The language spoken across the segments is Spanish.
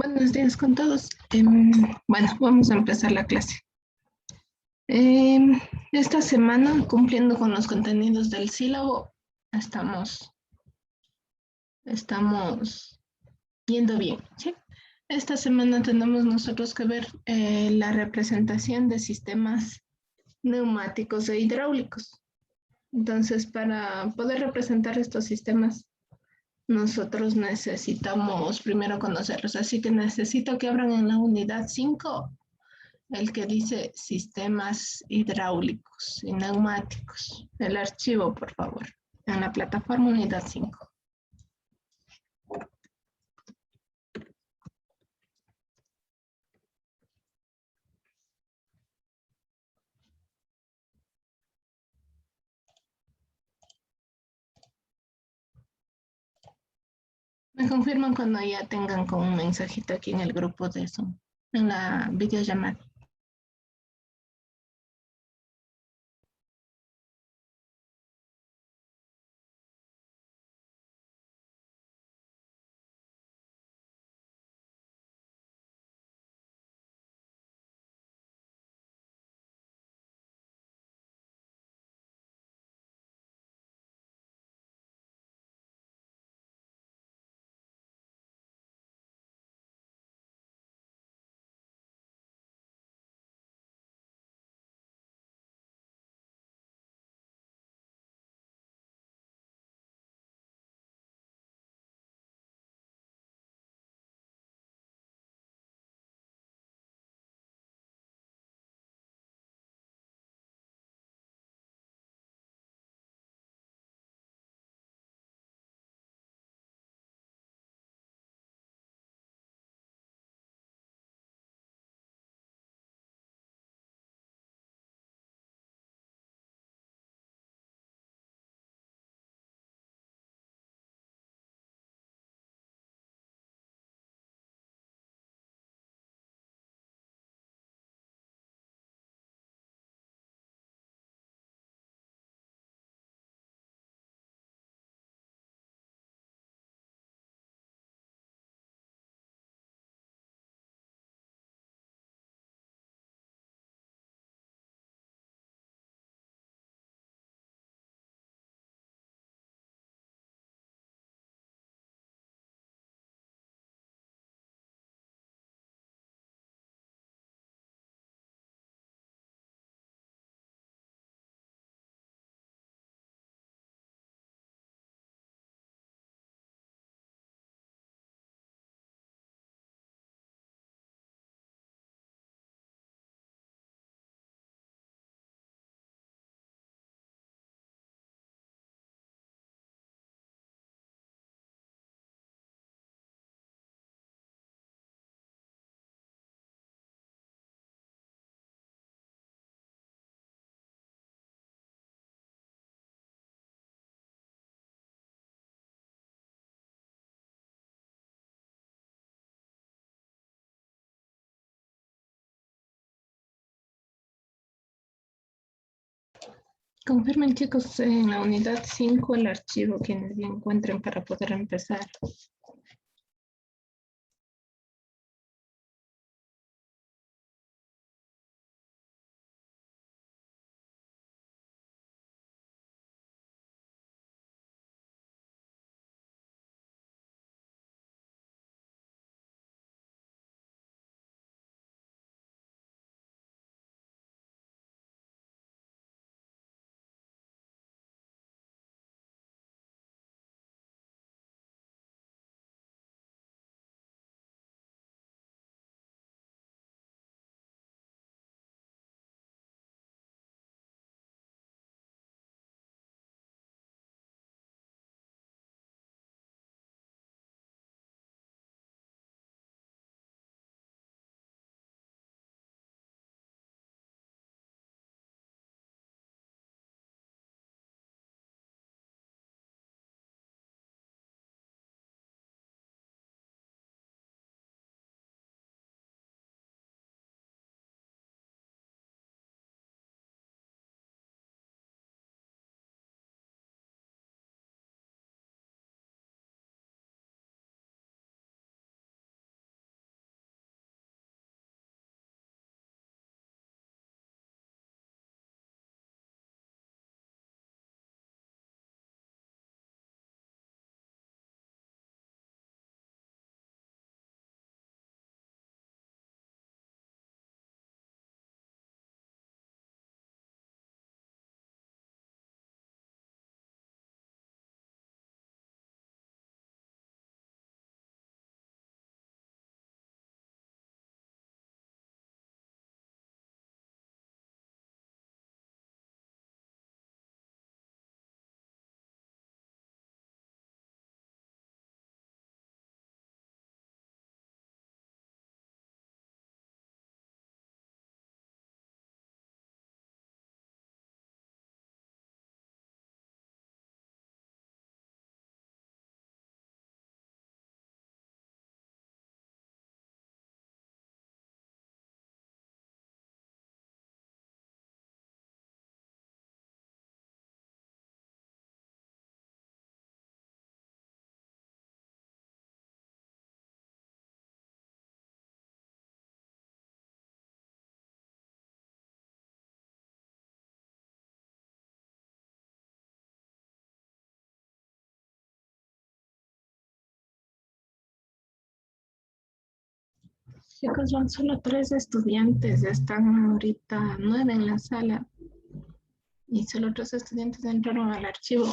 Buenos días con todos. Bueno, vamos a empezar la clase. Esta semana, cumpliendo con los contenidos del sílabo, estamos yendo bien, ¿sí? Esta semana tenemos nosotros que ver la representación de sistemas neumáticos e hidráulicos. Entonces, para poder representar estos sistemas, nosotros necesitamos primero conocerlos. Así que necesito que abran en la unidad 5 el que dice sistemas hidráulicos y neumáticos. El archivo, por favor, en la plataforma unidad 5. Me confirman cuando ya tengan con un mensajito aquí en el grupo de Zoom, en la videollamada. Confirmen, chicos, en la unidad 5 el archivo quienes ya encuentren para poder empezar. Chicos, son solo 3 estudiantes, están ahorita 9 en la sala y solo 3 estudiantes entraron al archivo.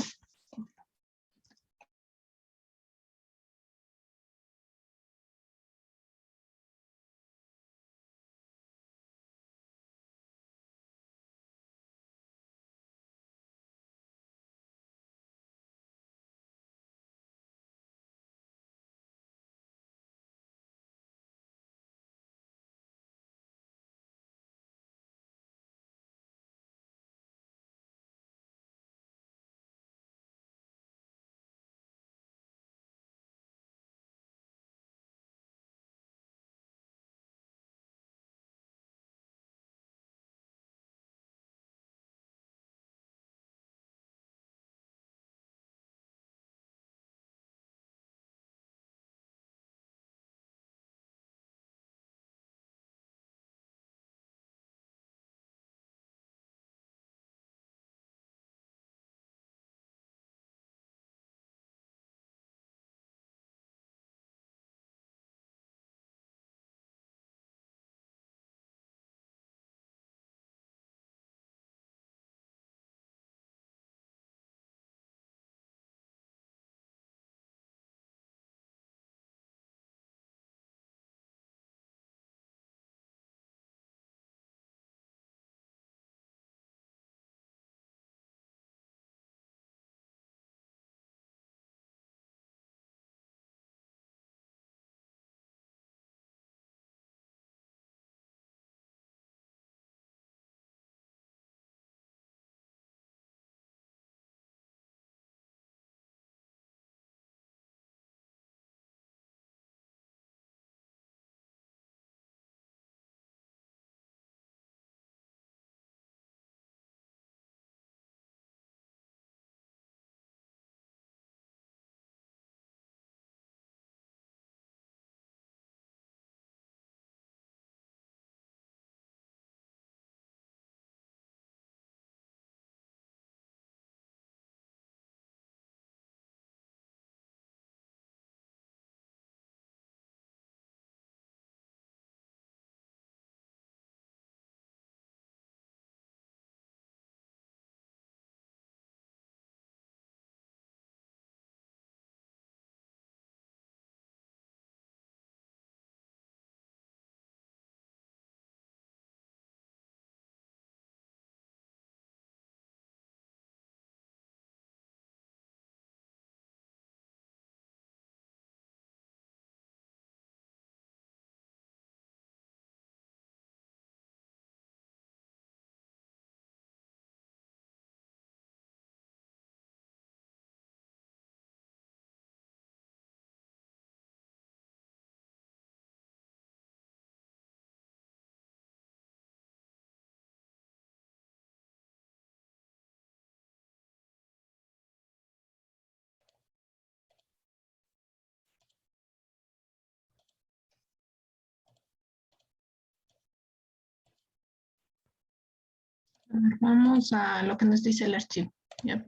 Vamos a lo que nos dice el archivo. ¿Ya?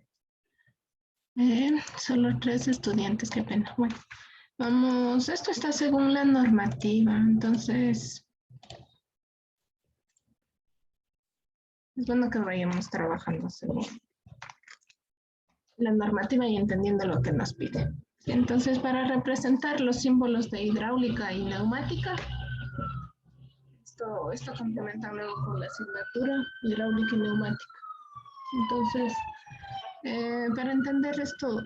Solo 3 estudiantes, qué pena. Bueno, vamos, esto está según la normativa, entonces es bueno que vayamos trabajando según la normativa y entendiendo lo que nos pide. Entonces, para representar los símbolos de hidráulica y neumática, esto complementa luego con la asignatura hidráulica y neumática. Entonces, para entender esto,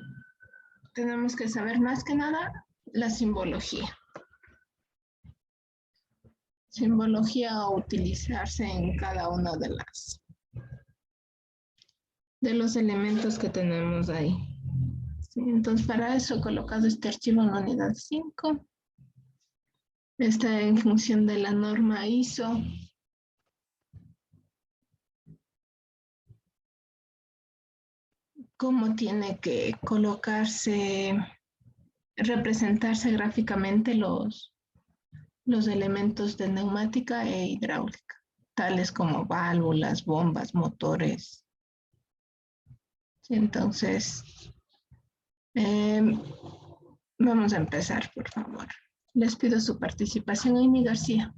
tenemos que saber más que nada la simbología. Simbología a utilizarse en cada uno de los elementos que tenemos ahí. Sí, entonces, para eso he colocado este archivo en la unidad 5. Está en función de la norma ISO. Cómo tiene que colocarse, representarse gráficamente los elementos de neumática e hidráulica, tales como válvulas, bombas, motores. Entonces, vamos a empezar, por favor. Les pido su participación, Amy García.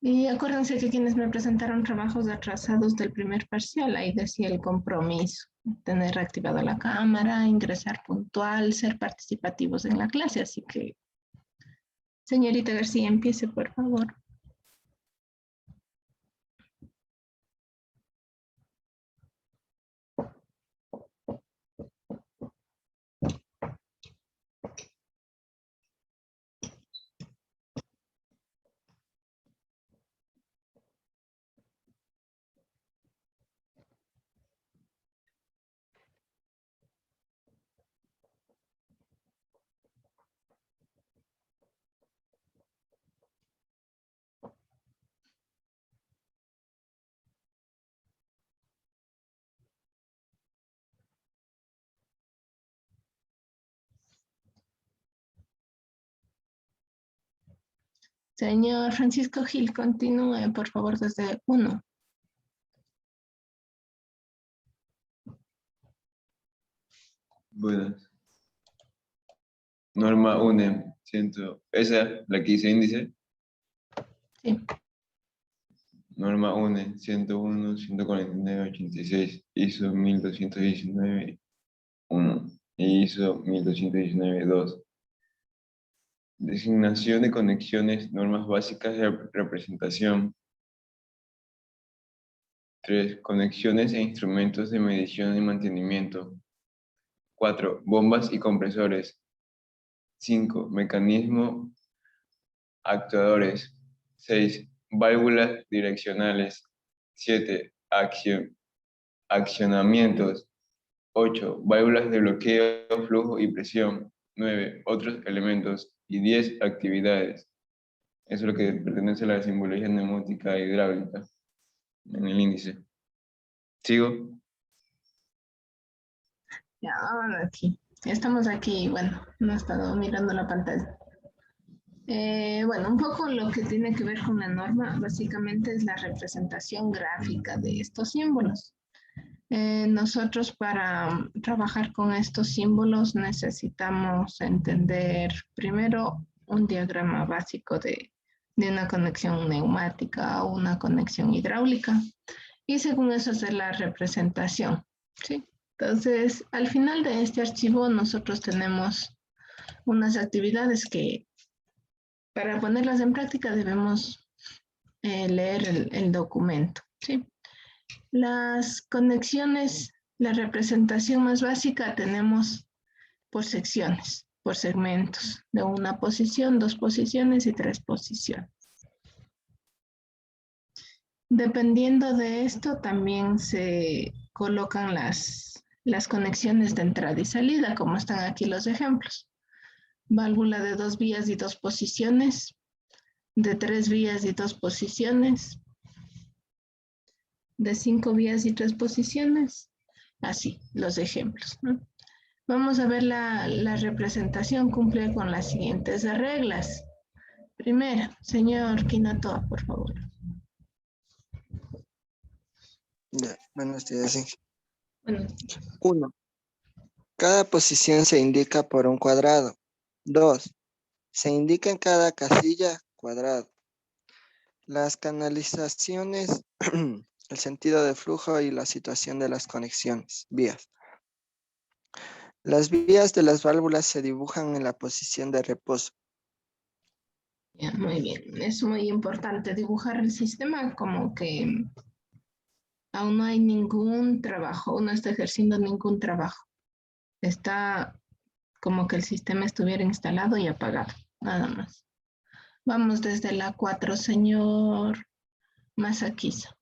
Y acuérdense que quienes me presentaron trabajos atrasados del primer parcial, ahí decía el compromiso, tener activada la cámara, ingresar puntual, ser participativos en la clase. Así que, señorita García, empiece, por favor. Señor Francisco Gil, continúe, por favor, desde 1. Buenas. Norma UNE, esa, la que dice índice. Sí. Norma UNE, 101, 149, 86, ISO 1219, 1, y ISO 1219, 2. Designación de conexiones, normas básicas de representación. 3. Conexiones e instrumentos de medición y mantenimiento. 4. Bombas y compresores. 5. Mecanismo actuadores. 6. Válvulas direccionales. 7. Accionamientos. 8. Válvulas de bloqueo, flujo y presión. 9. Otros elementos. Y 10. Actividades. Eso es lo que pertenece a la simbología neumática e hidráulica en el índice. ¿Sigo? Ya, aquí. Estamos aquí, bueno, no he estado mirando la pantalla. Bueno, un poco lo que tiene que ver con la norma, básicamente es la representación gráfica de estos símbolos. Nosotros para trabajar con estos símbolos necesitamos entender primero un diagrama básico de una conexión neumática o una conexión hidráulica y según eso hacer la representación, ¿sí? Entonces, al final de este archivo nosotros tenemos unas actividades que para ponerlas en práctica debemos leer el documento, ¿sí? Las conexiones, la representación más básica tenemos por secciones, por segmentos, de una posición, 2 posiciones y 3 posiciones. Dependiendo de esto, también se colocan las conexiones de entrada y salida, como están aquí los ejemplos. Válvula de 2 vías y 2 posiciones, de 3 vías y 2 posiciones, de 5 vías y 3 posiciones, así, los ejemplos, ¿no? Vamos a ver la representación cumple con las siguientes reglas. Primera, señor Quinatoa, por favor. Ya, buenos días. Sí. Bueno, 1. Cada posición se indica por un cuadrado. 2. Se indica en cada casilla cuadrado. Las canalizaciones, el sentido de flujo y la situación de las conexiones, vías. Las vías de las válvulas se dibujan en la posición de reposo. ya, muy bien. Es muy importante dibujar el sistema como que aún no hay ningún trabajo, uno está ejerciendo ningún trabajo. Está como que el sistema estuviera instalado y apagado, nada más. Vamos desde la 4, señor Masakiza.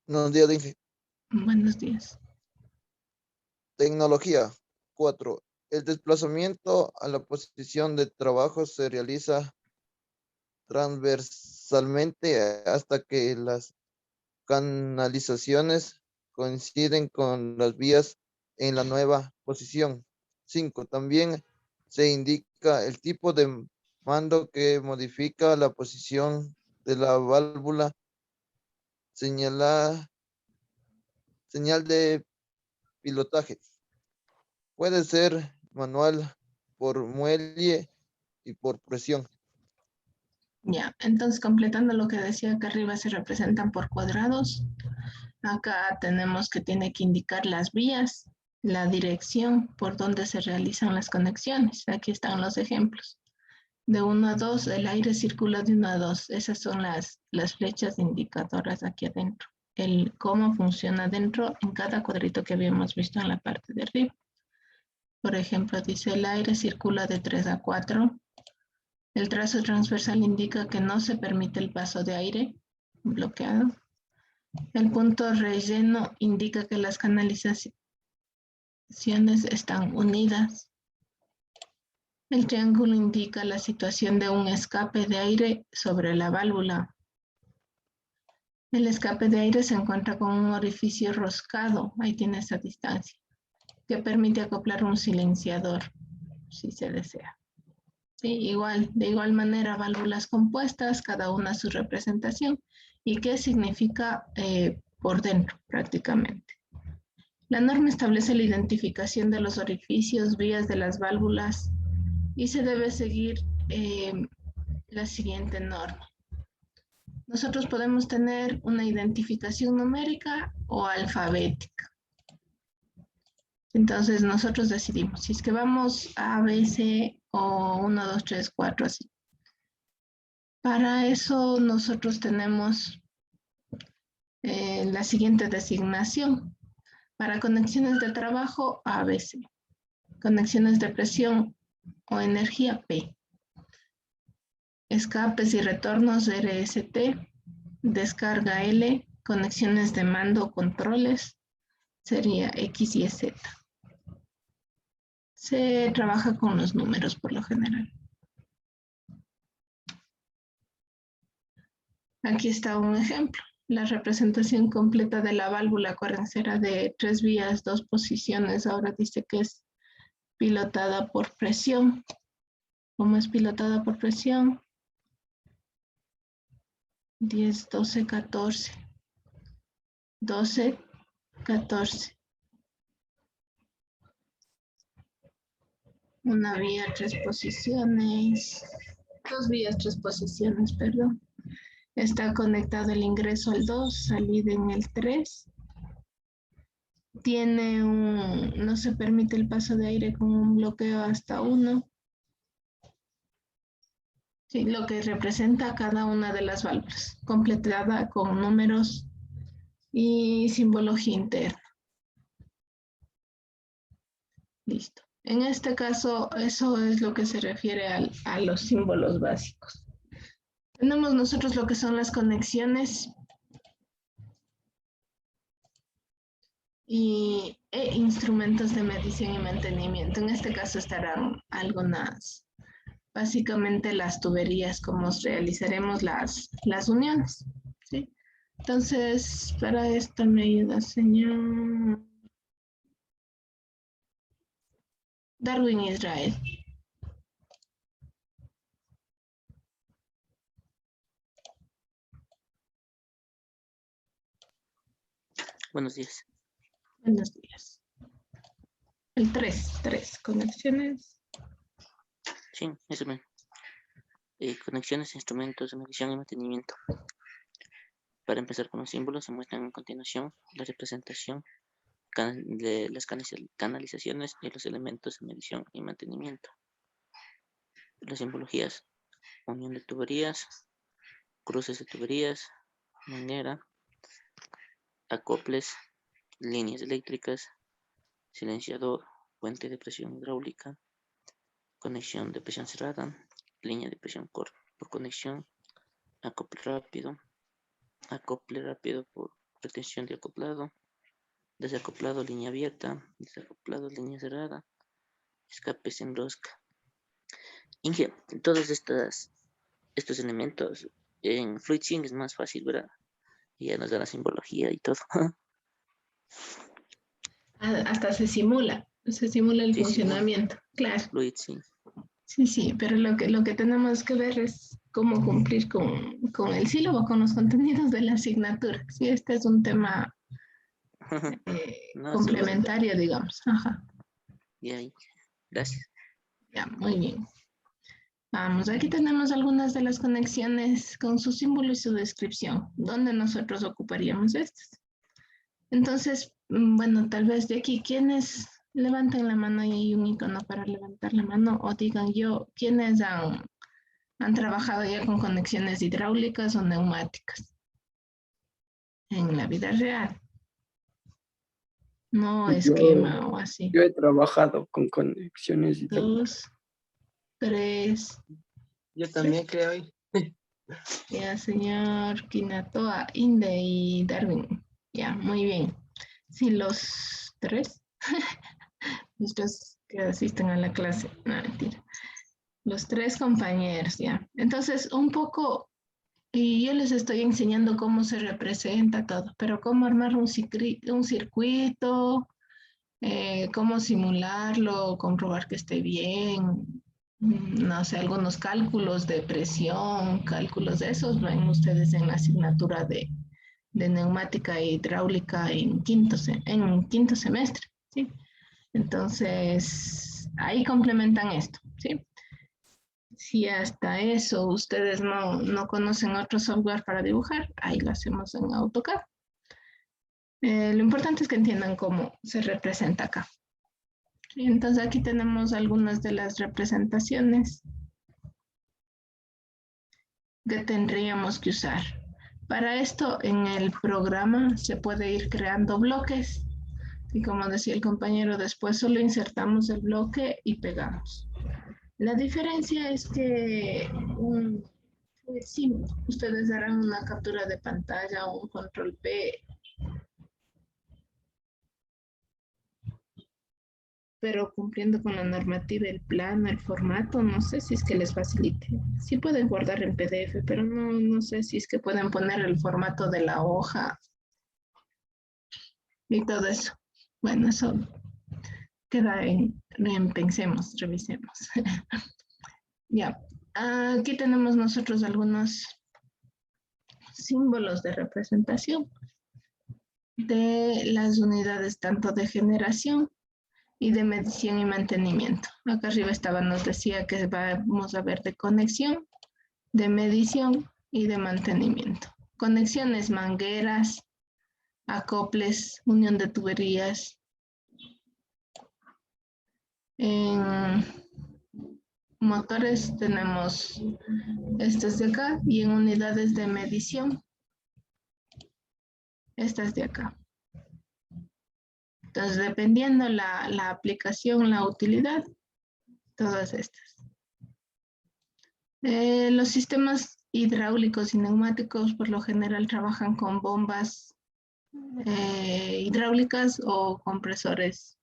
Buenos días, Inge. Buenos días. Tecnología. 4. El desplazamiento a la posición de trabajo se realiza transversalmente hasta que las canalizaciones coinciden con las vías en la nueva posición. 5. También se indica el tipo de mando que modifica la posición de la válvula, señal de pilotaje. Puede ser manual, por muelle y por presión. Ya, entonces completando lo que decía acá arriba, se representan por cuadrados. Acá tenemos que tiene que indicar las vías, la dirección por donde se realizan las conexiones. Aquí están los ejemplos. De 1 a 2, el aire circula de 1 a 2. Esas son las flechas indicadoras aquí adentro. El cómo funciona adentro en cada cuadrito que habíamos visto en la parte de arriba. Por ejemplo, dice el aire circula de 3 a 4. El trazo transversal indica que no se permite el paso de aire bloqueado. El punto relleno indica que las canalizaciones están unidas. El triángulo indica la situación de un escape de aire sobre la válvula. El escape de aire se encuentra con un orificio roscado, ahí tiene esa distancia, que permite acoplar un silenciador, si se desea. Sí, de igual manera, válvulas compuestas, cada una su representación, y qué significa por dentro, prácticamente. La norma establece la identificación de los orificios, vías de las válvulas, y se debe seguir la siguiente norma. Nosotros podemos tener una identificación numérica o alfabética. Entonces nosotros decidimos si es que vamos A, B, C o 1, 2, 3, 4, así. Para eso nosotros tenemos la siguiente designación. Para conexiones de trabajo, ABC. Conexiones de presión o energía, P. Escapes y retornos, RST. Descarga, L. Conexiones de mando o controles, sería X y Z. Se trabaja con los números por lo general. Aquí está un ejemplo. La representación completa de la válvula correncera de 3 vías, 2 posiciones. Ahora dice que es pilotada por presión. ¿Cómo es pilotada por presión? 10, 12, 14. 12, 14. Una vía, 3 posiciones. 2 vías, 3 posiciones, perdón. Está conectado el ingreso al 2, salida en el 3. Tiene no se permite el paso de aire con un bloqueo hasta 1. Sí, lo que representa cada una de las válvulas, completada con números y simbología interna. Listo. En este caso, eso es lo que se refiere a los símbolos básicos. Tenemos nosotros lo que son las conexiones e instrumentos de medición y mantenimiento. En este caso estarán algunas, básicamente las tuberías, como realizaremos las uniones. ¿Sí? Entonces, para esto me ayuda, señor Darwin Israel. Buenos días. Buenos días. El 3, conexiones. Sí, eso mismo. Conexiones, instrumentos de medición y mantenimiento. Para empezar con los símbolos, se muestran a continuación la representación de las canalizaciones y los elementos de medición y mantenimiento. Las simbologías: unión de tuberías, cruces de tuberías, manguera, acoples, líneas eléctricas, silenciador, puente de presión hidráulica, conexión de presión cerrada, línea de presión por conexión, acople rápido por retención de acoplado, desacoplado, línea abierta, desacoplado, línea cerrada, escapes en rosca. Inge, todos estos elementos en FluidSync es más fácil, ¿verdad? Y ya nos da la simbología y todo. Hasta se simula el Sí, funcionamiento, claro. FluidSync. Sí, pero lo que tenemos que ver es cómo cumplir con el sílabo, con los contenidos de la asignatura. Sí, este es un tema No, complementario, digamos. Ajá. y ahí. Gracias. Ya, muy bien. Vamos, aquí tenemos algunas de las conexiones con su símbolo y su descripción, donde nosotros ocuparíamos estas. Entonces, bueno, tal vez de aquí, ¿quiénes levanten la mano y hay un icono para levantar la mano? O digan yo, ¿quiénes han trabajado ya con conexiones hidráulicas o neumáticas en la vida real? No esquema o así. Yo he trabajado con conexiones hidráulicas. 2, 3, Yo también creo. ya, señor Kinatoa, Inde y Darwin. Ya, muy bien. Sí, los tres. Los tres que asisten a la clase. No, mentira. Los tres compañeros, ya. Entonces, un poco, y yo les estoy enseñando cómo se representa todo, pero cómo armar un circuito, cómo simularlo, comprobar que esté bien, no sé, algunos cálculos de presión, cálculos de esos, ven ustedes en la asignatura de neumática e hidráulica en quinto semestre, ¿sí? Entonces, ahí complementan esto, ¿sí? Si hasta eso ustedes no conocen otro software para dibujar, ahí lo hacemos en AutoCAD. Lo importante es que entiendan cómo se representa acá. Entonces aquí tenemos algunas de las representaciones que tendríamos que usar. Para esto en el programa se puede ir creando bloques y como decía el compañero, después solo insertamos el bloque y pegamos. La diferencia es que sí, ustedes harán una captura de pantalla o un control P, pero cumpliendo con la normativa, el plano, el formato, no sé si es que les facilite. Sí pueden guardar en PDF, pero no sé si es que pueden poner el formato de la hoja y todo eso. Bueno, eso queda en pensemos, revisemos. Ya, aquí tenemos nosotros algunos símbolos de representación de las unidades tanto de generación y de medición y mantenimiento. Acá arriba nos decía que vamos a ver de conexión, de medición y de mantenimiento. Conexiones, mangueras, acoples, unión de tuberías. En motores tenemos estas de acá y en unidades de medición, estas de acá. Entonces, dependiendo la aplicación, la utilidad, todas estas. Los sistemas hidráulicos y neumáticos por lo general trabajan con bombas hidráulicas o compresores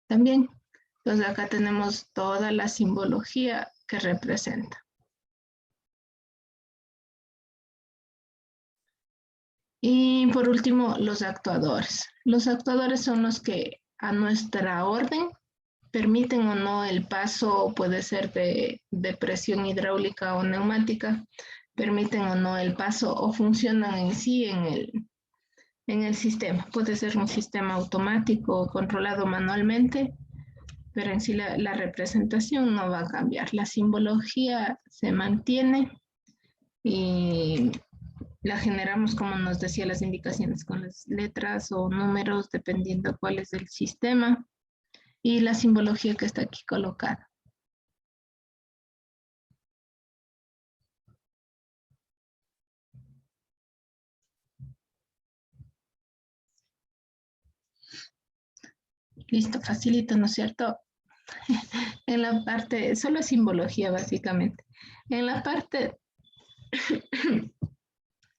también. Entonces acá tenemos toda la simbología que representa. Y por último, los actuadores. Los actuadores son los que a nuestra orden permiten o no el paso, puede ser de presión hidráulica o neumática, permiten o no el paso o funcionan en sí en el sistema. Puede ser un sistema automático controlado manualmente, pero en sí la representación no va a cambiar. La simbología se mantiene y la generamos, como nos decía, las indicaciones con las letras o números, dependiendo cuál es el sistema y la simbología que está aquí colocada. Listo, facilito, ¿no es cierto? En la parte, solo simbología básicamente. En la parte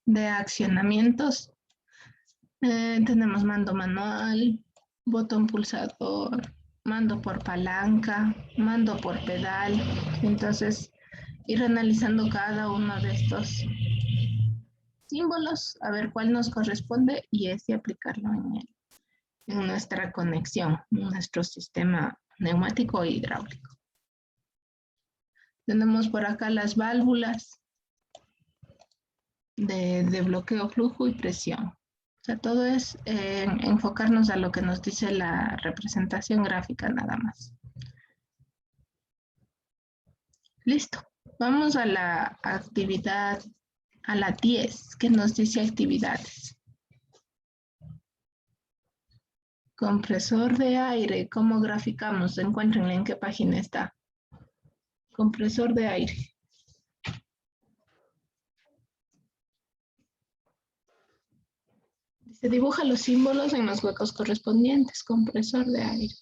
de accionamientos, tenemos mando manual, botón pulsador, mando por palanca, mando por pedal. Entonces, ir analizando cada uno de estos símbolos, a ver cuál nos corresponde y ese aplicarlo en nuestra conexión, en nuestro sistema neumático e hidráulico. Tenemos por acá las válvulas de bloqueo, flujo y presión. O sea, todo es enfocarnos a lo que nos dice la representación gráfica nada más. Listo. Vamos a la actividad, a la 10, que nos dice actividades. Compresor de aire, ¿cómo graficamos? Encuéntrenle en qué página está. Compresor de aire. Se dibuja los símbolos en los huecos correspondientes. Compresor de aire.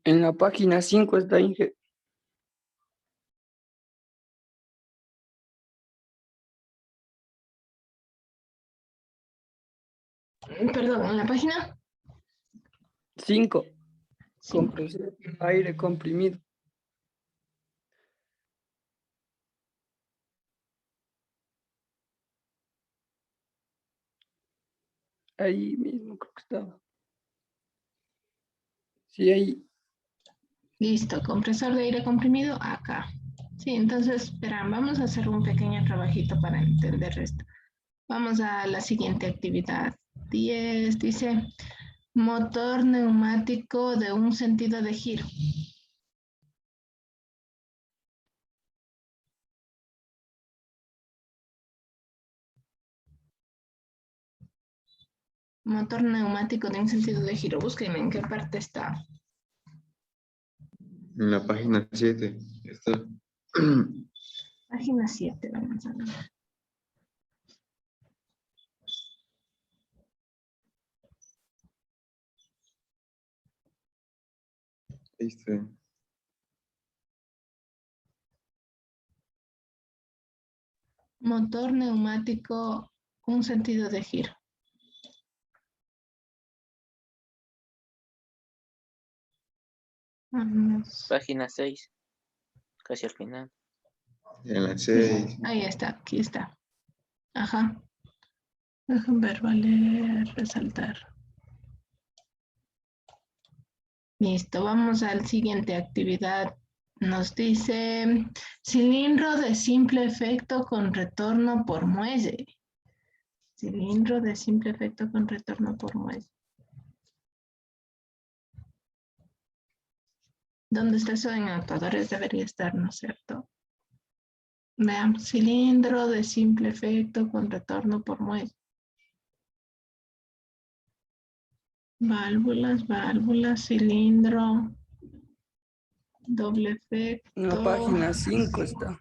En la página 5 está Inge. Perdón, ¿en la página? 5. Sí. Compresor de aire comprimido. Ahí mismo creo que estaba. Sí, ahí. Listo, compresor de aire comprimido acá. Sí, entonces, esperan, vamos a hacer un pequeño trabajito para entender esto. Vamos a la siguiente actividad. 10, dice, motor neumático de un sentido de giro. Motor neumático de un sentido de giro. Búsquenme en qué parte está. En la página 7 está. Página 7, vamos a ver. Ahí está. Motor neumático, un sentido de giro. Vamos. Página 6. Casi al final. En la 6. Ahí está, aquí está. Ajá. Déjenme ver, vale, resaltar. Listo, vamos al siguiente actividad. Nos dice cilindro de simple efecto con retorno por muelle. Cilindro de simple efecto con retorno por muelle. ¿Dónde está eso? En actuadores debería estar, ¿no es cierto? Veamos, cilindro de simple efecto con retorno por muelle. Válvulas, cilindro, doble efecto. En la página 5 está.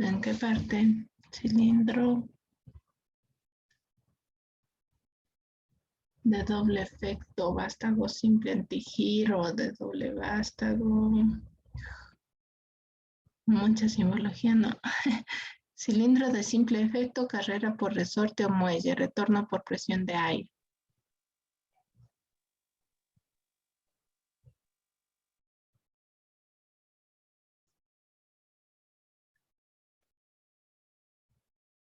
¿En qué parte? Cilindro de doble efecto, vástago simple antigiro, de doble vástago. Mucha simbología, no. Cilindro de simple efecto, carrera por resorte o muelle, retorno por presión de aire.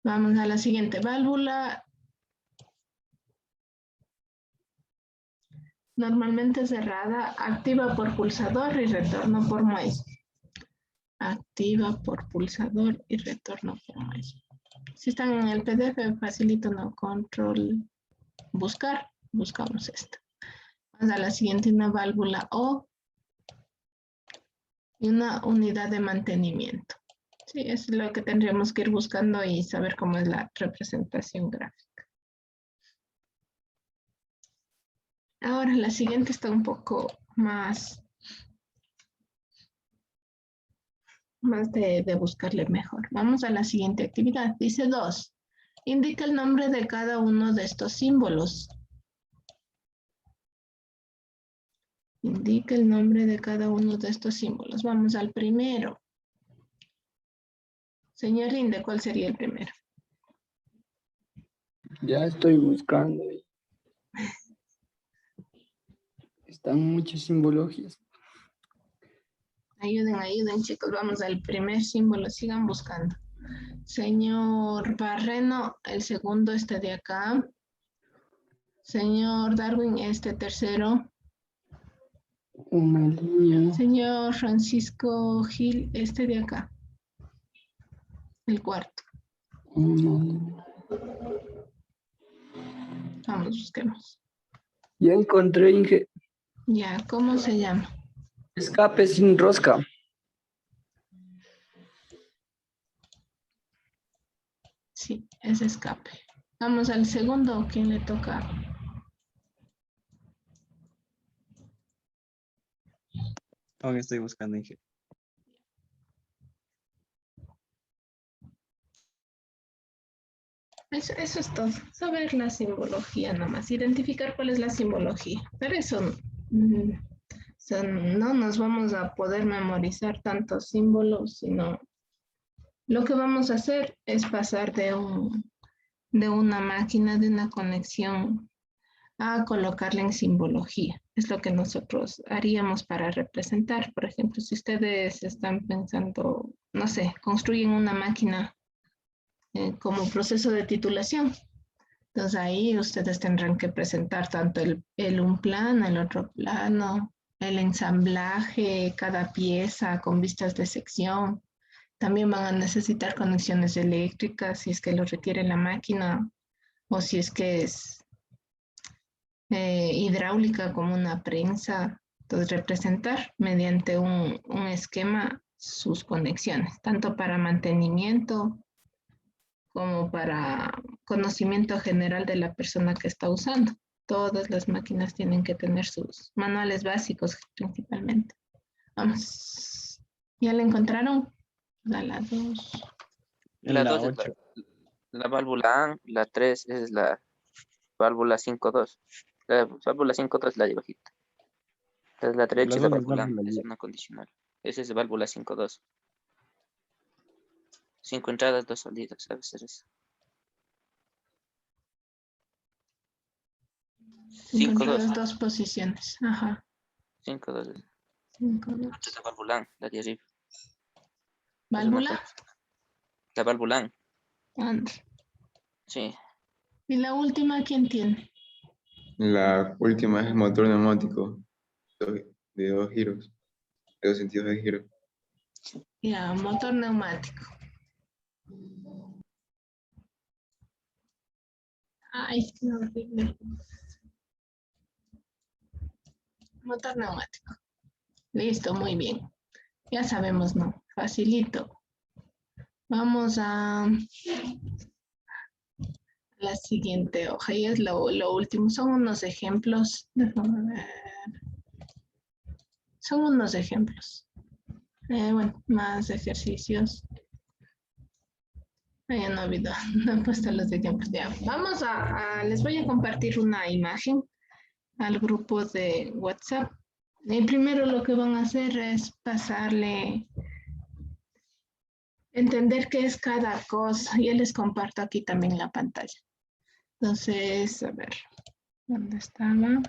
Vamos a la siguiente válvula. Normalmente cerrada, activa por pulsador y retorno por muelle. Activa por pulsador y retorno por muelle. Si están en el PDF, facilito, no, control, buscar, buscamos esta. Vamos a la siguiente, una válvula O y una unidad de mantenimiento. Sí, es lo que tendríamos que ir buscando y saber cómo es la representación gráfica. Ahora la siguiente está un poco más más de buscarle mejor. Vamos a la siguiente actividad. Dice 2. Indica el nombre de cada uno de estos símbolos. Indica el nombre de cada uno de estos símbolos. Vamos al primero. Señor Linde, ¿cuál sería el primero? Ya estoy buscando. Están muchas simbologías. Ayuden, chicos. Vamos al primer símbolo. Sigan buscando. Señor Barreno, el segundo este de acá. Señor Darwin, este tercero. Una línea. Señor Francisco Gil, este de acá. El cuarto. Una línea. Vamos, busquemos. Ya encontré, Inge. Ya, ¿cómo se llama? Escape sin rosca. Sí, es escape. Vamos al segundo. ¿Quién le toca? Aún estoy buscando, Inge. Eso es todo. Saber la simbología nomás. Identificar cuál es la simbología. Pero eso mm, no nos vamos a poder memorizar tantos símbolos, sino lo que vamos a hacer es pasar de una máquina, de una conexión, a colocarla en simbología. Es lo que nosotros haríamos para representar. Por ejemplo, si ustedes están pensando, no sé, construyen una máquina como proceso de titulación. Entonces ahí ustedes tendrán que presentar tanto un plano, el otro plano, el ensamblaje, cada pieza con vistas de sección. También van a necesitar conexiones eléctricas si es que lo requiere la máquina o si es que es hidráulica como una prensa. Entonces representar mediante un esquema sus conexiones, tanto para mantenimiento como para conocimiento general de la persona que está usando. Todas las máquinas tienen que tener sus manuales básicos principalmente. Vamos. ¿Ya la encontraron? La 2. La En la 2 es 8. la válvula A, la 3 es la válvula 5.2. La válvula 5.2 es la de bajita. Es la derecha Las y la dos es válvula A, válvula es Y. una condicional. Esa es válvula 5.2. 5 entradas, 2 salidas, a veces es. 5.2. Encontradas dos posiciones. Ajá. 5.2. 5, Esta es la válvula A, la de arriba. Es una válvula. condicional. La válvula A, And. sí. Y la última, ¿quién tiene? La última es el motor neumático de dos giros, de dos sentidos de giro. Ya, motor neumático. Ay, qué horrible. Motor neumático. Listo, muy bien. Ya sabemos, ¿no? Facilito. Vamos a la siguiente hoja y es lo último. Son unos ejemplos. Déjame ver. Son unos ejemplos. Bueno, más ejercicios. Ya no ha habido, no he puesto los ejemplos. Ya, vamos les voy a compartir una imagen al grupo de WhatsApp. Primero lo que van a hacer es pasarle, entender qué es cada cosa. Ya les comparto aquí también la pantalla. Entonces, a ver, ¿dónde estaba?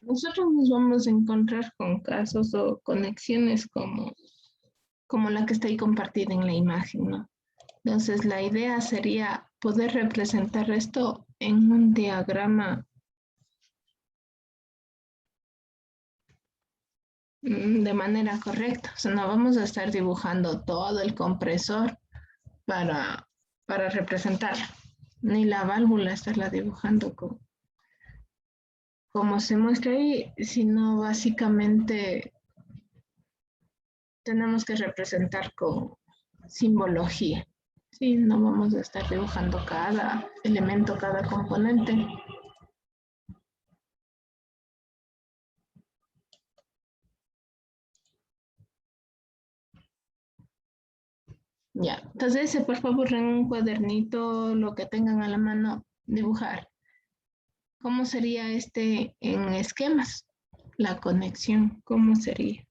nosotros nos vamos a encontrar con casos o conexiones como la que está ahí compartida en la imagen, ¿no? Entonces, la idea sería poder representar esto en un diagrama de manera correcta. O sea, no vamos a estar dibujando todo el compresor para, para representarlo, ni la válvula estarla dibujando como se muestra ahí, sino básicamente tenemos que representar con simbología. Sí, no vamos a estar dibujando cada elemento, cada componente. Ya, entonces por favor en un cuadernito, lo que tengan a la mano, dibujar. ¿Cómo sería este en esquemas? La conexión, ¿cómo sería?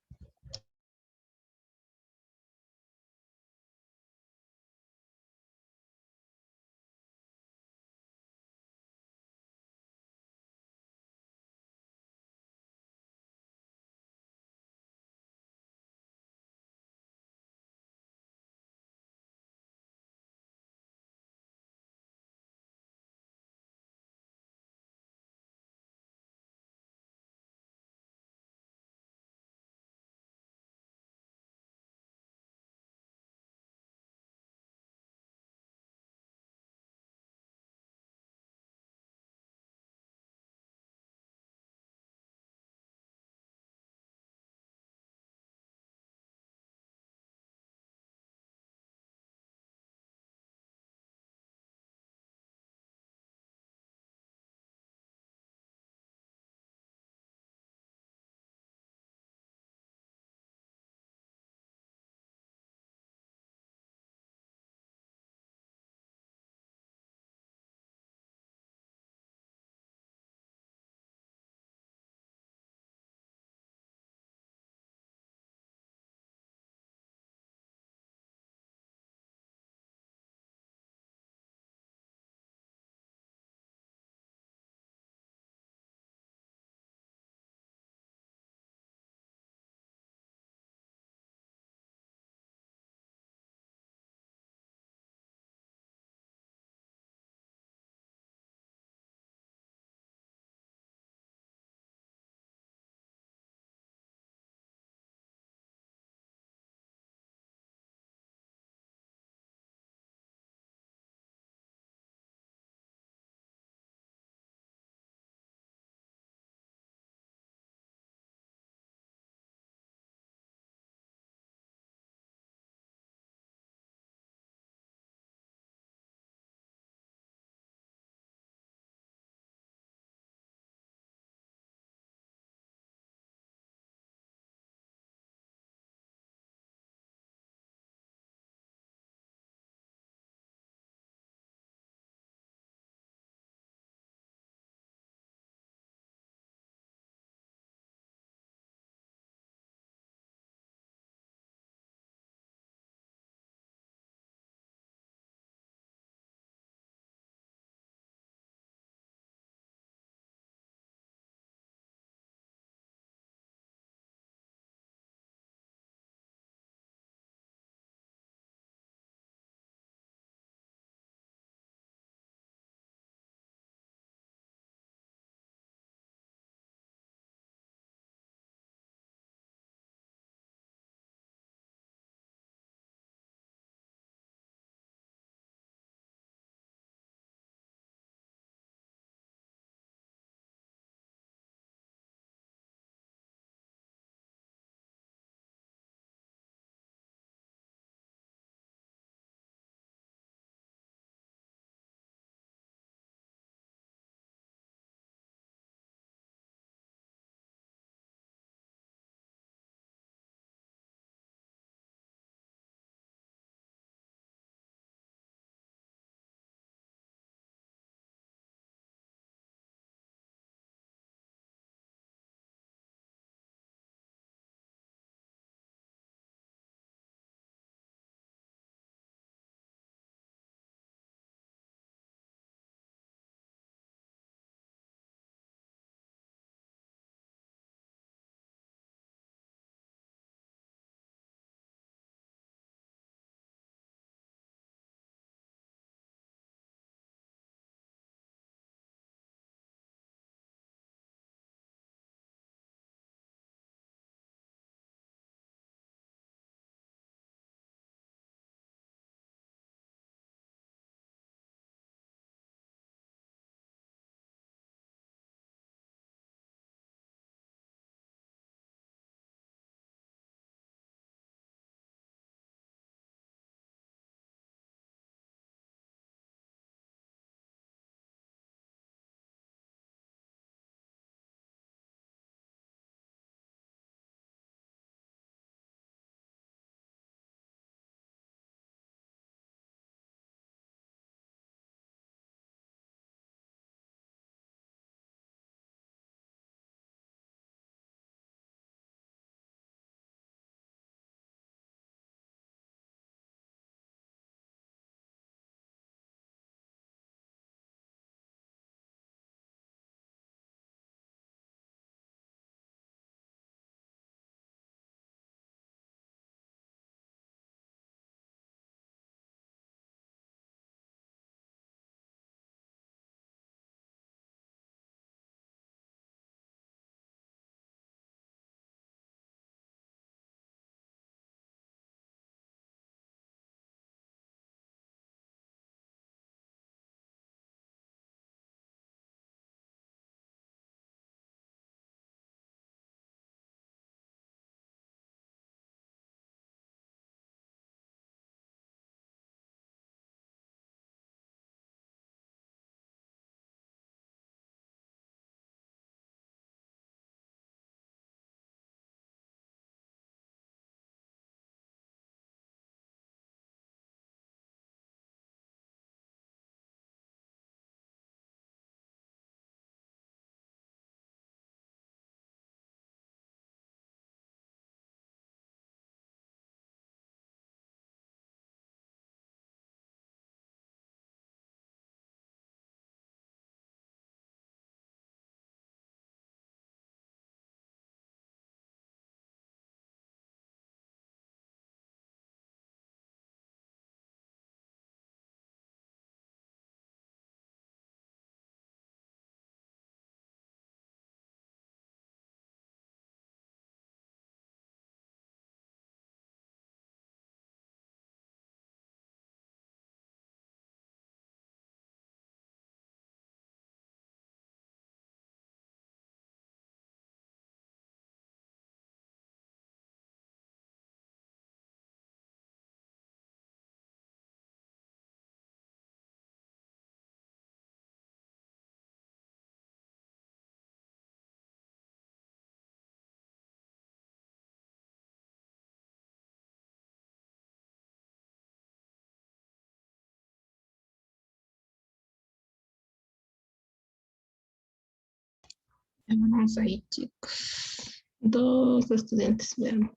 Vamos ahí, chicos. 2 estudiantes, vean.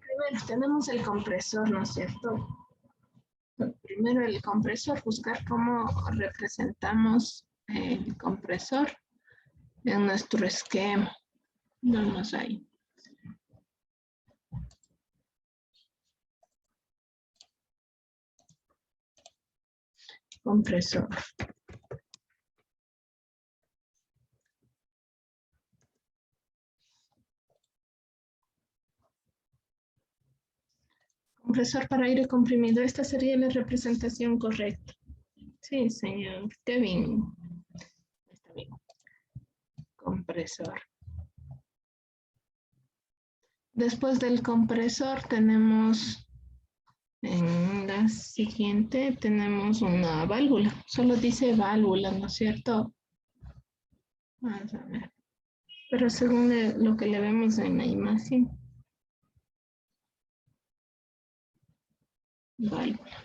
Primero tenemos el compresor, ¿no es cierto? Primero el compresor, buscar cómo representamos el compresor en nuestro esquema. Vamos ahí. Compresor. Compresor para aire comprimido. Esta sería la representación correcta. Sí, señor Kevin. Está bien. Compresor. Después del compresor tenemos, en la siguiente tenemos una válvula. Solo dice válvula, ¿no es cierto? Vamos a ver. Pero según lo que le vemos en la imagen. Válvula.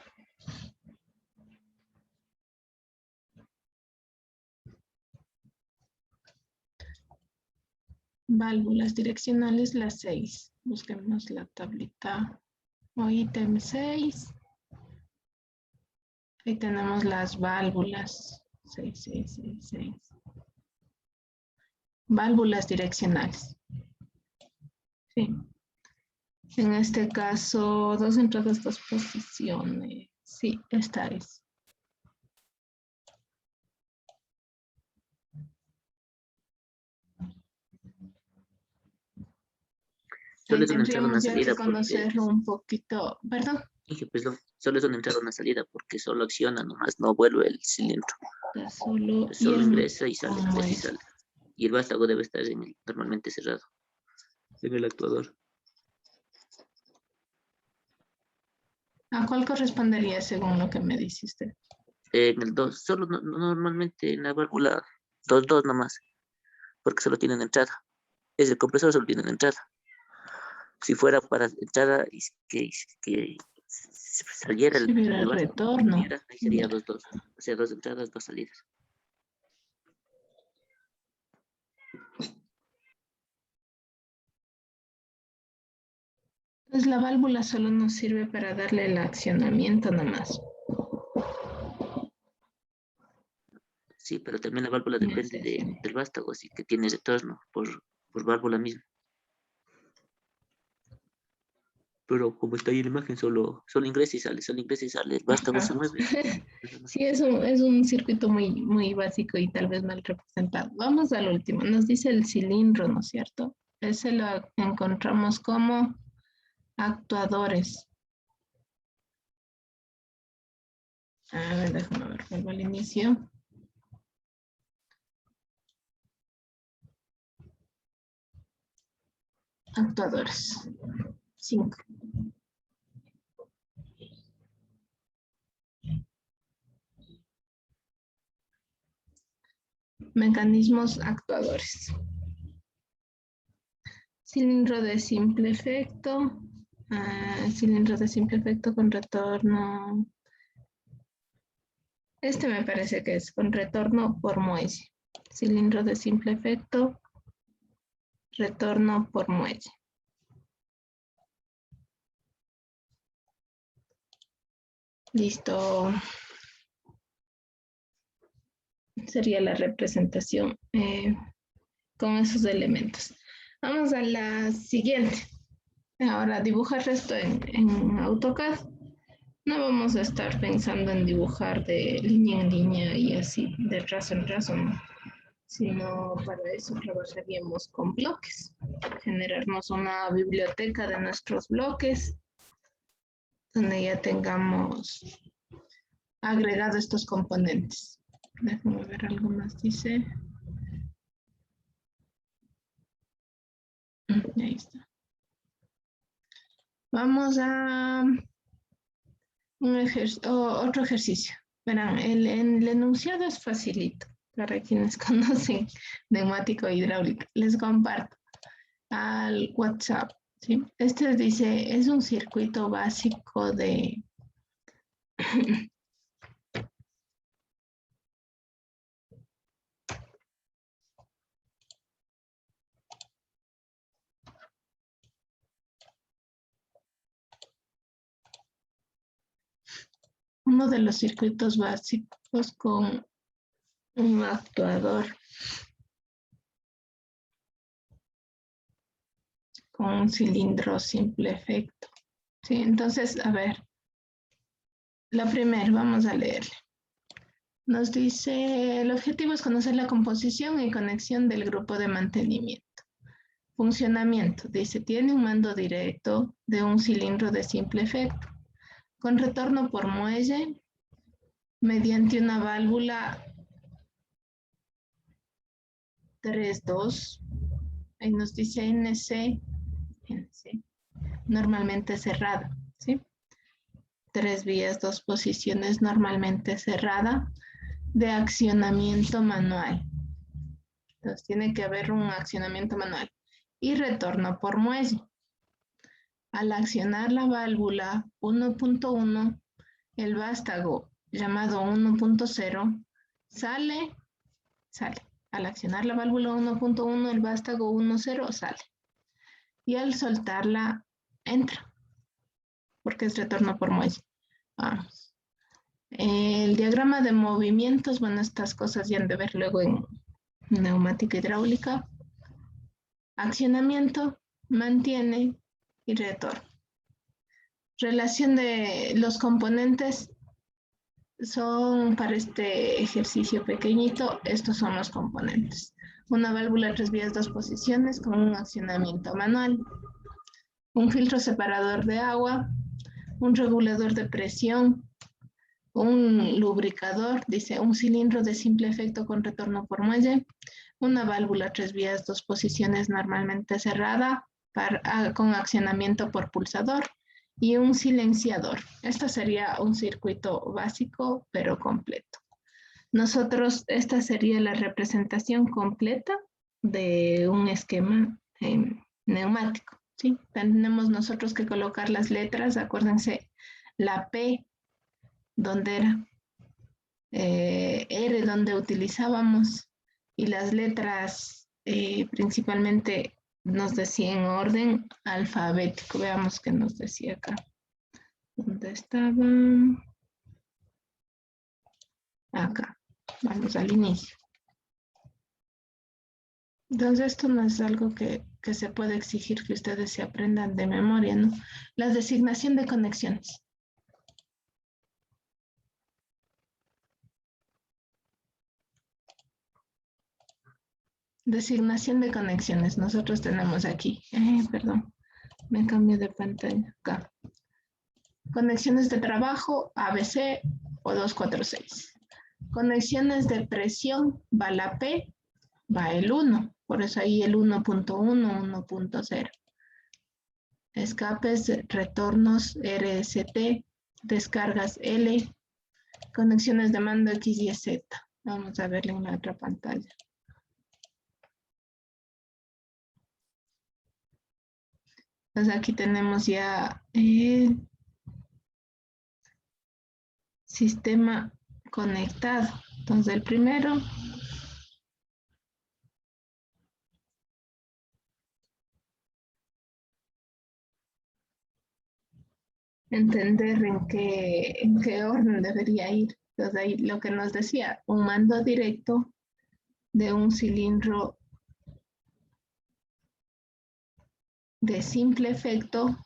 Válvulas direccionales, las 6. Busquemos la tablita o ítem 6. Ahí tenemos las válvulas. 6, 6, 6, 6. Válvulas direccionales. Sí. En este caso, 2 entradas, 2 posiciones. Sí, esta es. Solo es una entrada, Tendríamos una ya que salida, conocer un poquito, perdón, dije, perdón, solo es una entrada, una salida, porque solo acciona nomás, no vuelve el cilindro. solo, Solo y ingresa y sale, ¿cómo ingresa y es? sale. Y el vástago debe estar normalmente cerrado en el actuador. ¿A cuál correspondería según lo que me dice usted? En el 2, solo normalmente en la válvula 2 nomás, porque solo tienen entrada. Es el compresor, solo tiene entrada. Si fuera para entrada y que saliera Si hubiera el vástago, retorno. ahí sería 2, 2. O sea, 2 entradas, 2 salidas. Entonces la válvula solo nos sirve para darle el accionamiento nomás. Sí, pero también la válvula depende Necesario. del vástago, así que tiene retorno por válvula misma. Pero como está ahí en la imagen, solo ingresa y sale, solo ingresa y sale. El vástago se mueve. Sí, es un circuito muy básico y tal vez mal representado. Vamos al último. Nos dice el cilindro, ¿no es cierto? Ese lo encontramos como actuadores. A ver, déjame ver, vuelvo al inicio. Actuadores. 5. Mecanismos actuadores. Cilindro de simple efecto. Cilindro de simple efecto con retorno. Este me parece que es con retorno por muelle. Cilindro de simple efecto. Retorno por muelle. Listo. Sería la representación con esos elementos. Vamos a la siguiente. Ahora dibujar esto en AutoCAD. No vamos a estar pensando en dibujar de línea en línea y así, de raso en raso, no. Sino para eso trabajaríamos con bloques. Generarnos una biblioteca de nuestros bloques donde ya tengamos agregado estos componentes. Déjame ver algo más, dice. Ahí está. Vamos a otro ejercicio. Verán, el enunciado es facilito para quienes conocen neumático e hidráulica. Les comparto al WhatsApp. ¿sí? Este dice, es un circuito básico de... uno de los circuitos básicos con un actuador con un cilindro simple efecto. ¿Sí? Entonces, a ver, la primera, vamos a leerle. Nos dice, el objetivo es conocer la composición y conexión del grupo de mantenimiento. Funcionamiento, dice, tiene un mando directo de un cilindro de simple efecto, con retorno por muelle, mediante una válvula 3.2, ahí nos dice NC, normalmente cerrada, ¿sí? 3 vías, 2 posiciones, normalmente cerrada, de accionamiento manual. Entonces tiene que haber un accionamiento manual. Y retorno por muelle. Al accionar la válvula 1.1, el vástago llamado 1.0 sale. Al accionar la válvula 1.1, el vástago 1.0 sale. Y al soltarla, entra, porque es retorno por muelle. Vamos. El diagrama de movimientos, bueno, estas cosas ya han de ver luego en neumática hidráulica. Accionamiento, mantiene y retorno. Relación de los componentes son para este ejercicio pequeñito, estos son los componentes. Una válvula 3 vías, 2 posiciones con un accionamiento manual. Un filtro separador de agua, un regulador de presión, un lubricador, dice un cilindro de simple efecto con retorno por muelle, una válvula 3 vías, 2 posiciones normalmente cerrada con accionamiento por pulsador y un silenciador. Esto sería un circuito básico pero completo. Nosotros, esta sería la representación completa de un esquema neumático, ¿sí? Tenemos nosotros que colocar las letras, acuérdense, la P, donde era, R, donde utilizábamos, y las letras principalmente nos decía en orden alfabético. Veamos qué nos decía acá. ¿Dónde estaba? Acá. Vamos al inicio. Entonces esto no es algo que se puede exigir que ustedes se aprendan de memoria, ¿no? La designación de conexiones. Designación de conexiones. Nosotros tenemos aquí, perdón, me cambio de pantalla. Acá. Conexiones de trabajo, ABC o 246. Conexiones de presión, va la P, va el 1. Por eso ahí el 1.1, 1.0. Escapes, retornos, RST, descargas L, conexiones de mando X y Z. Vamos a verlo en la otra pantalla. Entonces aquí tenemos ya el sistema conectado. Entonces el primero, entender en qué orden debería ir. Entonces ahí lo que nos decía, un mando directo de un cilindro de simple efecto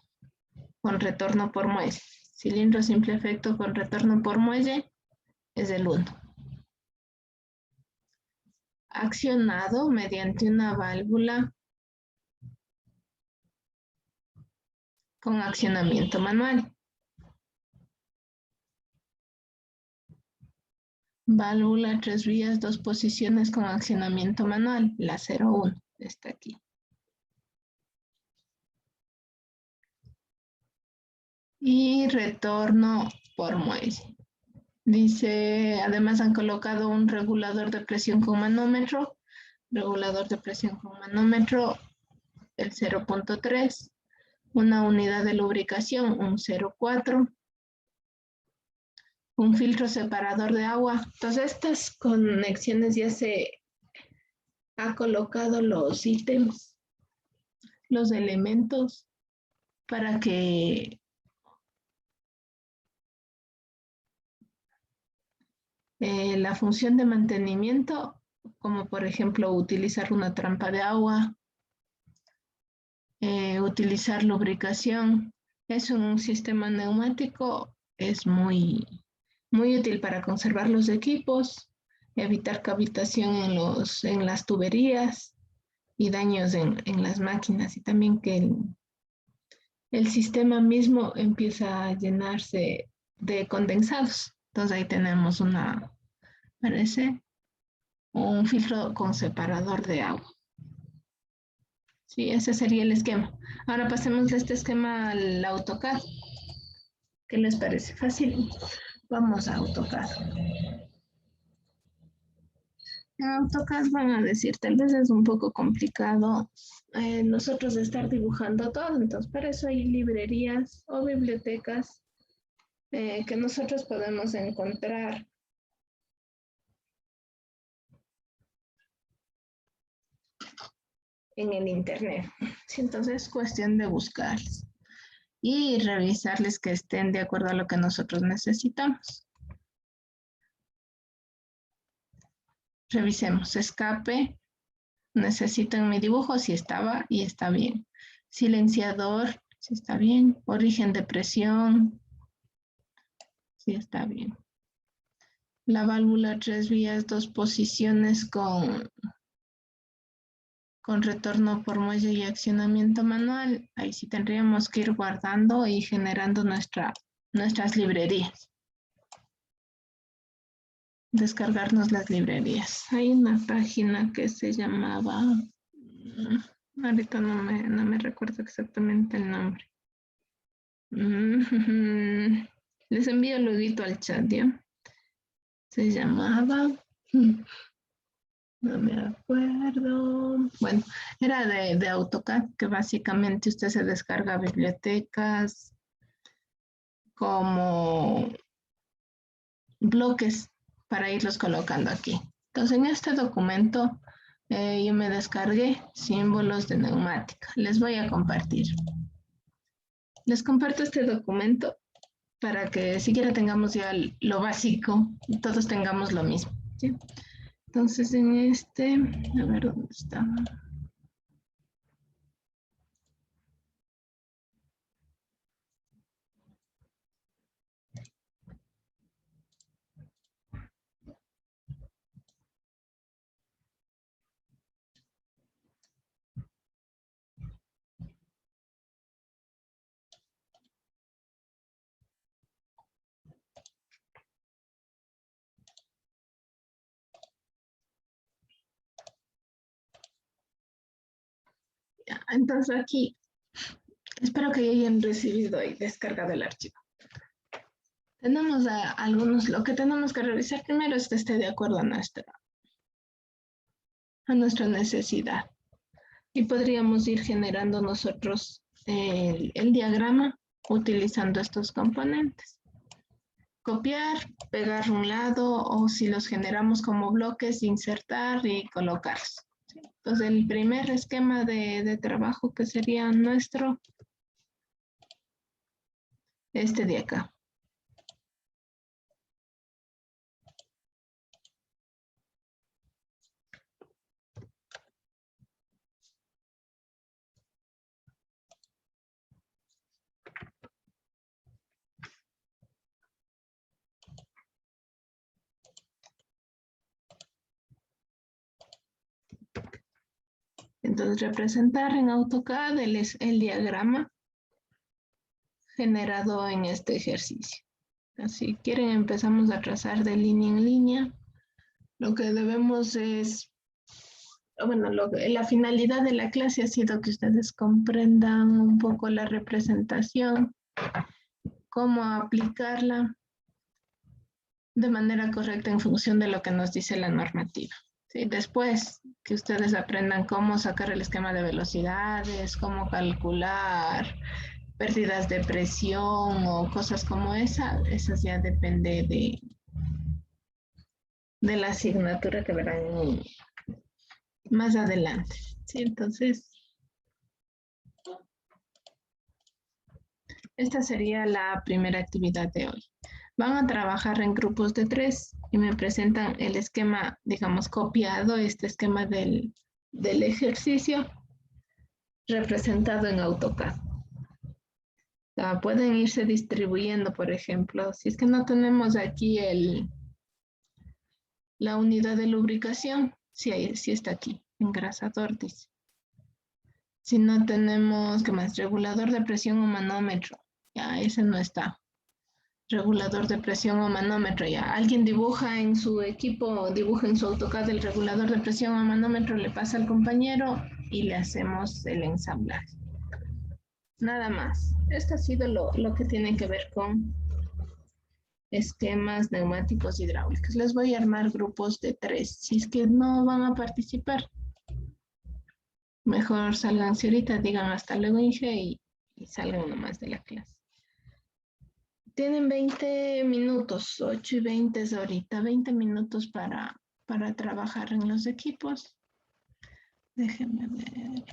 con retorno por muelle. Cilindro simple efecto con retorno por muelle es el 1. Accionado mediante una válvula con accionamiento manual. Válvula 3 vías, 2 posiciones con accionamiento manual, la 01, está aquí. Y retorno por muelle. Dice, además han colocado un regulador de presión con manómetro. Regulador de presión con manómetro, el 0.3. una unidad de lubricación, un 0,4, un filtro separador de agua. Entonces, estas conexiones ya se ha colocado los ítems, los elementos, para que la función de mantenimiento, como por ejemplo utilizar una trampa de agua, utilizar lubricación, eso en un sistema neumático es muy útil para conservar los equipos, evitar cavitación en las tuberías y daños en las máquinas, y también que el sistema mismo empieza a llenarse de condensados. Entonces ahí tenemos parece un filtro con separador de agua. Sí, ese sería el esquema. Ahora pasemos de este esquema al AutoCAD. ¿Qué les parece? Fácil. Vamos a AutoCAD. En AutoCAD van a decir, tal vez es un poco complicado nosotros estar dibujando todo, entonces para eso hay librerías o bibliotecas que nosotros podemos encontrar en el internet. Sí, entonces es cuestión de buscarles y revisarles que estén de acuerdo a lo que nosotros necesitamos. Revisemos escape. Necesito en mi dibujo si estaba y está bien. Silenciador, si está bien. Origen de presión, si está bien. La válvula 3 vías, 2 posiciones con retorno por muelle y accionamiento manual. Ahí sí tendríamos que ir guardando y generando nuestras librerías. Descargarnos las librerías. Hay una página que se llamaba, ahorita no me recuerdo exactamente el nombre. Les envío luego al chat, ¿ya? Se llamaba, no me acuerdo. Bueno, era de AutoCAD, que básicamente usted se descarga bibliotecas como bloques para irlos colocando aquí. Entonces, en este documento yo me descargué símbolos de neumática. Les voy a compartir. Les comparto este documento para que siquiera tengamos ya lo básico y todos tengamos lo mismo, ¿sí? Entonces, en este, a ver dónde está. Entonces aquí, espero que hayan recibido y descargado el archivo. Tenemos lo que tenemos que revisar primero es que esté de acuerdo a nuestra necesidad. Y podríamos ir generando nosotros el diagrama utilizando estos componentes. Copiar, pegar un lado, o si los generamos como bloques, insertar y colocarlos. Entonces, el primer esquema de trabajo que sería nuestro, este de acá. Entonces, representar en AutoCAD el diagrama generado en este ejercicio. Si quieren, empezamos a trazar de línea en línea. Lo que debemos es, bueno, la finalidad de la clase ha sido que ustedes comprendan un poco la representación, cómo aplicarla de manera correcta en función de lo que nos dice la normativa. Sí, después que ustedes aprendan cómo sacar el esquema de velocidades, cómo calcular pérdidas de presión o cosas como esa, esas ya depende de la asignatura que verán más adelante. Sí, entonces, esta sería la primera actividad de hoy. Van a trabajar en grupos de 3 y me presentan el esquema, digamos, copiado, este esquema del ejercicio representado en AutoCAD. Pueden irse distribuyendo, por ejemplo, si es que no tenemos aquí la unidad de lubricación, sí está aquí, engrasador, dice. Si no tenemos, ¿qué más? Regulador de presión o manómetro, ya ese no está. Regulador de presión o manómetro, ya. Alguien dibuja en su equipo, dibuja en su AutoCAD el regulador de presión o manómetro, le pasa al compañero y le hacemos el ensamblaje. Nada más. Esto ha sido lo que tiene que ver con esquemas neumáticos hidráulicos. Les voy a armar grupos de 3. Si es que no van a participar, mejor salganse ahorita, digan hasta luego, Inge, y salgan nomás de la clase. Tienen 20 minutos, 8 y 20 es ahorita, 20 minutos para trabajar en los equipos. Déjenme ver.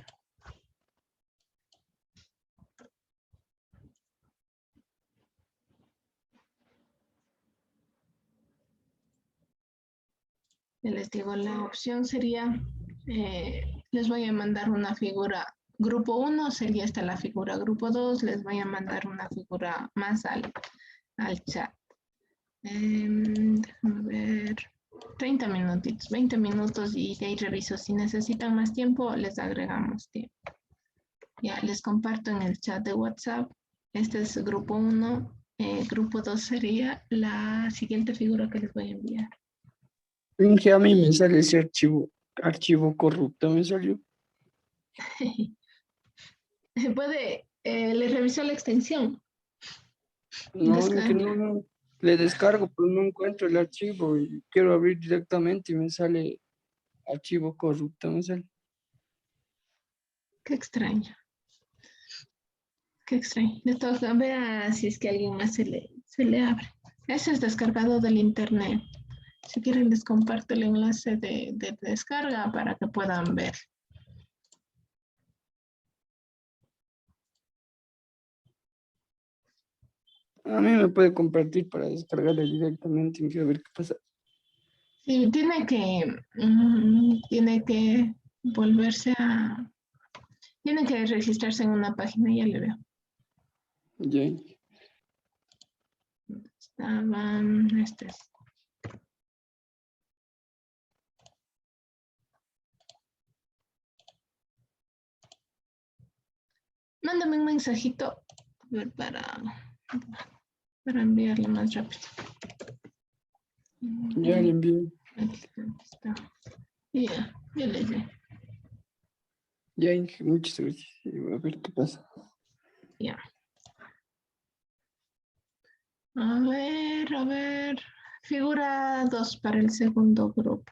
Les digo, la opción sería, les voy a mandar una figura. Grupo 1 sería esta la figura. Grupo 2 les voy a mandar una figura más al chat. Déjame ver. 30 minutitos, 20 minutos y de ahí reviso. Si necesitan más tiempo, les agregamos tiempo. Ya, les comparto en el chat de WhatsApp. Este es el grupo 1. Grupo 2 sería la siguiente figura que les voy a enviar. Inge, a mí me sale ese archivo corrupto, me salió. Le reviso la extensión. No, Inge, no. Le descargo, pero no encuentro el archivo y quiero abrir directamente y me sale archivo corrupto, me sale. Qué extraño. Qué extraño. De todas maneras, vea si es que a alguien más se le abre. Ese es descargado del internet. Si quieren, les comparto el enlace de descarga para que puedan ver. A mí me puede compartir para descargarle directamente y a ver qué pasa. Sí, tiene que volverse a... Tiene que registrarse en una página, ya le veo. Ya. Estaban... Mándame un mensajito a ver, para enviarle más rápido. Ya le envío. Aquí está. Ya le di. Ya, Inge, muchas gracias. A ver qué pasa. Ya. A ver. Figura 2 para el segundo grupo.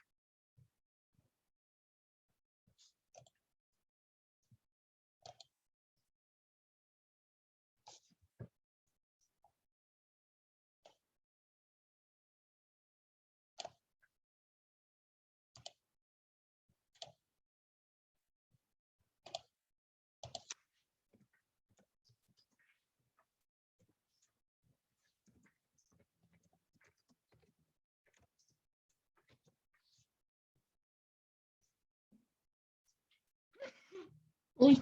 Uy.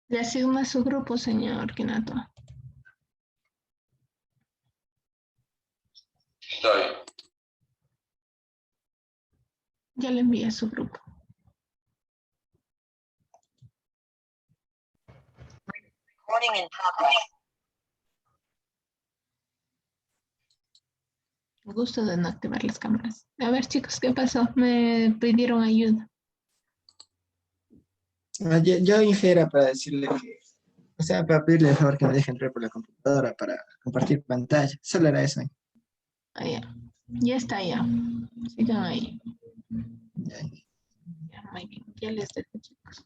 Le asigna su grupo, señor Kinato. Está bien. Ya le envié su grupo. Recording in progress. Gusto de no activar las cámaras. A ver, chicos, ¿qué pasó? Me pidieron ayuda. Yo ingera para decirle que, o sea, para pedirle el favor que me deje entrar por la computadora para compartir pantalla. Solo era eso. Ah, ya. Ya está, ya. Sigan ahí. Ya. Ya, muy bien. Ya les dejo, chicos.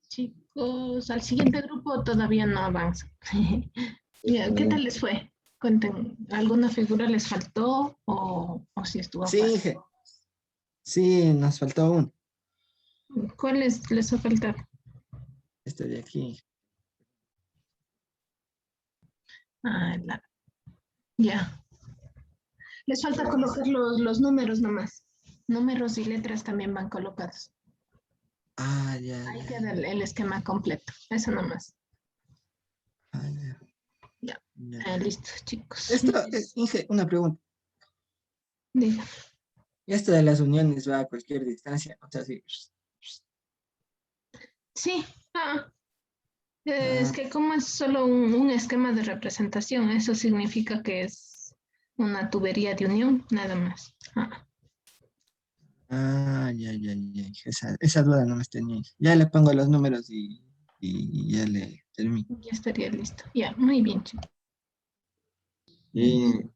Chicos, al siguiente grupo todavía no avanza. Ya, ¿qué tal les fue? Cuenten, ¿alguna figura les faltó o si estuvo Sí, fácil? Inge. Sí, nos faltó uno. ¿Cuál les ha faltado? Este de aquí. Ah, ya. Les falta colocar los números nomás. Números y letras también van colocados. Ah, ya, Ahí ya, queda el esquema completo. Eso nomás. ah, ya, Ya. ya. Listo, chicos. Esto, Inge, una pregunta. Diga. Esto de las uniones va a cualquier distancia. O sea, sí. Sí. Es Ah, que como es solo un esquema de representación, eso significa que es una tubería de unión, nada más. ya, ya, ya. Esa duda no me tenía. Ya le pongo los números y ya le termino. Ya estaría listo. Ya, muy bien, chicos. Y